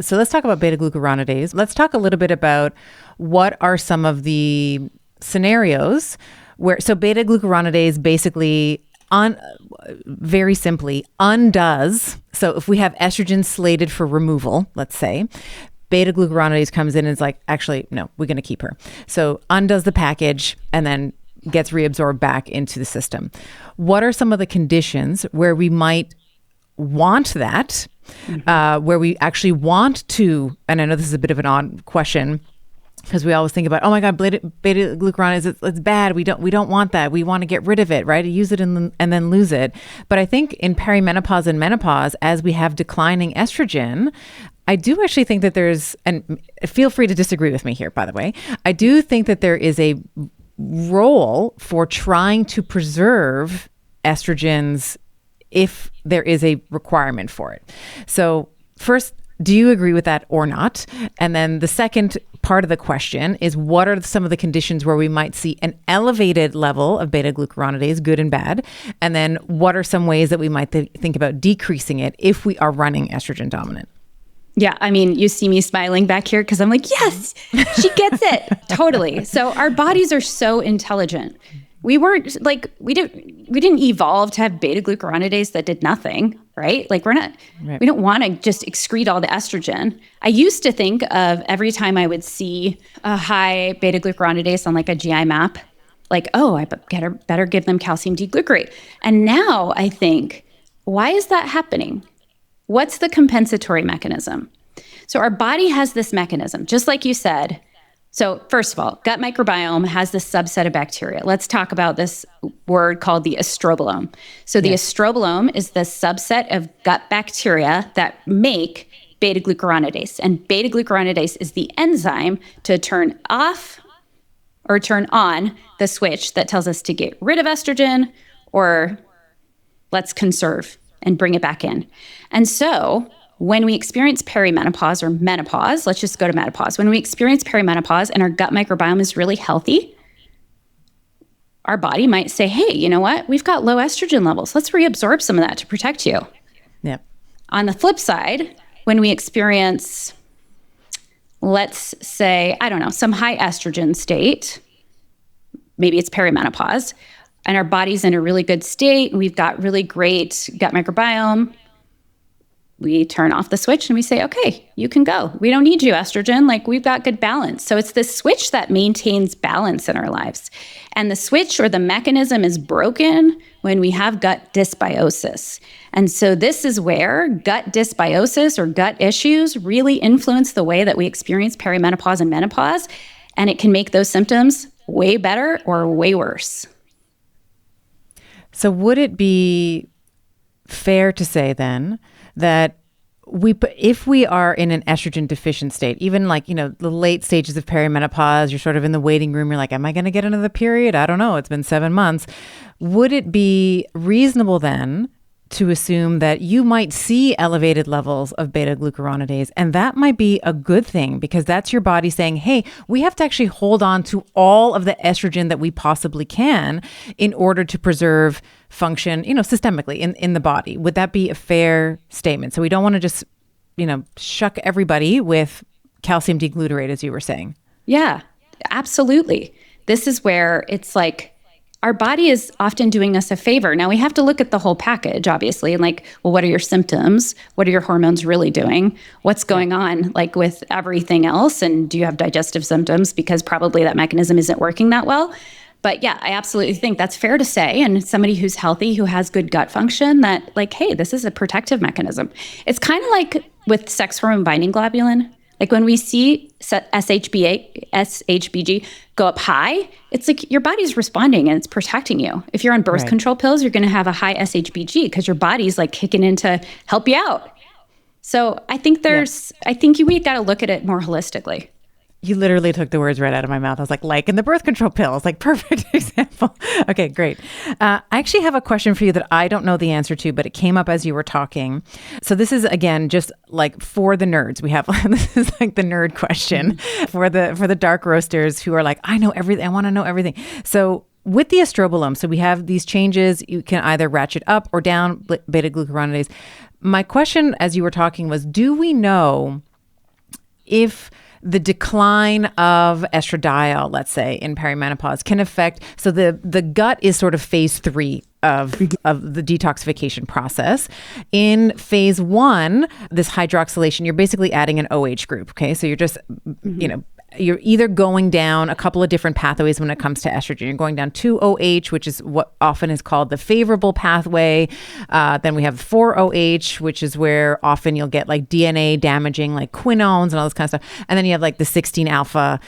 So let's talk about beta-glucuronidase. Let's talk a little bit about what are some of the scenarios where, so beta-glucuronidase basically very simply undoes. So if we have estrogen slated for removal, let's say, beta-glucuronidase comes in and is like, actually, no, we're going to keep her. So undoes the package and then gets reabsorbed back into the system. What are some of the conditions where we might want that, where we actually want to, and I know this is a bit of an odd question, because we always think about, oh my God, beta-glucuronidase, it's bad. We don't want that. We want to get rid of it, right? Use it and then lose it. But I think in perimenopause and menopause, as we have declining estrogen, I do actually think that there's, and feel free to disagree with me here, by the way, I do think that there is a role for trying to preserve estrogens if there is a requirement for it. So first, do you agree with that or not? And then the second part of the question is, what are some of the conditions where we might see an elevated level of beta-glucuronidase, good and bad? And then what are some ways that we might think about decreasing it if we are running estrogen dominant? Yeah, I mean, you see me smiling back here because I'm like, yes, she gets it. Totally. So our bodies are so intelligent. We weren't like, we didn't evolve to have beta-glucuronidase that did nothing, right? Like we don't want to just excrete all the estrogen. I used to think of every time I would see a high beta-glucuronidase on like a GI map, like, oh, I better give them calcium D-glucarate. And now I think, why is that happening? What's the compensatory mechanism? So our body has this mechanism, just like you said. So first of all, gut microbiome has this subset of bacteria. Let's talk about this word called the estrobolome. So the estrobolome is the subset of gut bacteria that make beta-glucuronidase. And beta-glucuronidase is the enzyme to turn off or turn on the switch that tells us to get rid of estrogen or let's conserve and bring it back in. And so when we experience perimenopause or menopause, let's just go to menopause. When we experience perimenopause and our gut microbiome is really healthy, our body might say, hey, you know what? We've got low estrogen levels. Let's reabsorb some of that to protect you. Yeah. On the flip side, when we experience, let's say, I don't know, some high estrogen state, maybe it's perimenopause, and our body's in a really good state, and we've got really great gut microbiome, we turn off the switch and we say, okay, you can go. We don't need you, estrogen. Like, we've got good balance. So it's this switch that maintains balance in our lives. And the switch or the mechanism is broken when we have gut dysbiosis. And so this is where gut dysbiosis or gut issues really influence the way that we experience perimenopause and menopause. And it can make those symptoms way better or way worse. So would it be fair to say then that if we are in an estrogen deficient state, even like, the late stages of perimenopause, you're sort of in the waiting room, you're like, am I going to get another period? I don't know. It's been 7 months. Would it be reasonable then to assume that you might see elevated levels of beta-glucuronidase, and that might be a good thing because that's your body saying, hey, we have to actually hold on to all of the estrogen that we possibly can in order to preserve function, systemically in the body. Would that be a fair statement? So we don't want to just, shuck everybody with calcium D-glucarate, as you were saying. Yeah, absolutely. This is where it's like, our body is often doing us a favor. Now, we have to look at the whole package, obviously, and like, well, what are your symptoms? What are your hormones really doing? What's going on, like, with everything else? And do you have digestive symptoms? Because probably that mechanism isn't working that well. But yeah, I absolutely think that's fair to say. And somebody who's healthy, who has good gut function, that like, hey, this is a protective mechanism. It's kind of like with sex hormone binding globulin. Like when we see SHBG go up high, it's like your body's responding and it's protecting you. If you're on birth control pills, you're going to have a high SHBG because your body's like kicking in to help you out. So I think we got to look at it more holistically. You literally took the words right out of my mouth. I was like in the birth control pills, like perfect example. Okay, great. I actually have a question for you that I don't know the answer to, but it came up as you were talking. So this is, again, just like for the nerds. We have, this is like the nerd question for the dark roasters who are like, I know everything. I want to know everything. So with the estrobolome, so we have these changes. You can either ratchet up or down beta-glucuronidase. My question as you were talking was, do we know if the decline of estradiol, let's say in perimenopause, can affect. So the gut is sort of phase 3 of the detoxification process. In phase 1, this hydroxylation, you're basically adding an OH group. Okay, so you're just you're either going down a couple of different pathways when it comes to estrogen. You're going down 2-OH, which is what often is called the favorable pathway. Then we have 4-OH, which is where often you'll get like DNA damaging, like quinones and all this kind of stuff. And then you have like the 16-alpha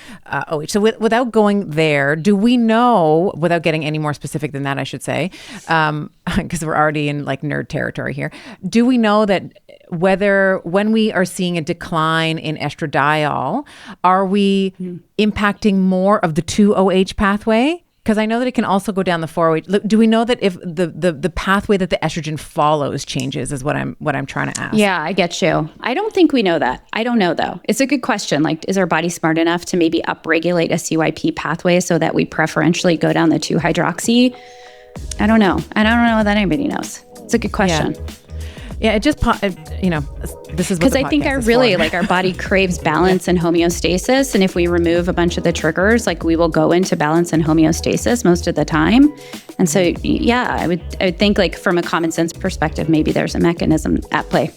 OH. So without going there, do we know, without getting any more specific than that, I should say, because we're already in like nerd territory here, do we know that when we are seeing a decline in estradiol, are we impacting more of the 2-OH pathway? Because I know that it can also go down the 4-OH. Do we know that if the pathway that the estrogen follows changes is what I'm trying to ask? Yeah, I get you. I don't think we know that. I don't know though. It's a good question. Like, is our body smart enough to maybe upregulate a CYP pathway so that we preferentially go down the 2-hydroxy? I don't know. And I don't know that anybody knows. It's a good question. Yeah, it just, this is because I think our body craves balance and homeostasis. And if we remove a bunch of the triggers, like we will go into balance and homeostasis most of the time. And so, yeah, I would think like from a common sense perspective, maybe there's a mechanism at play.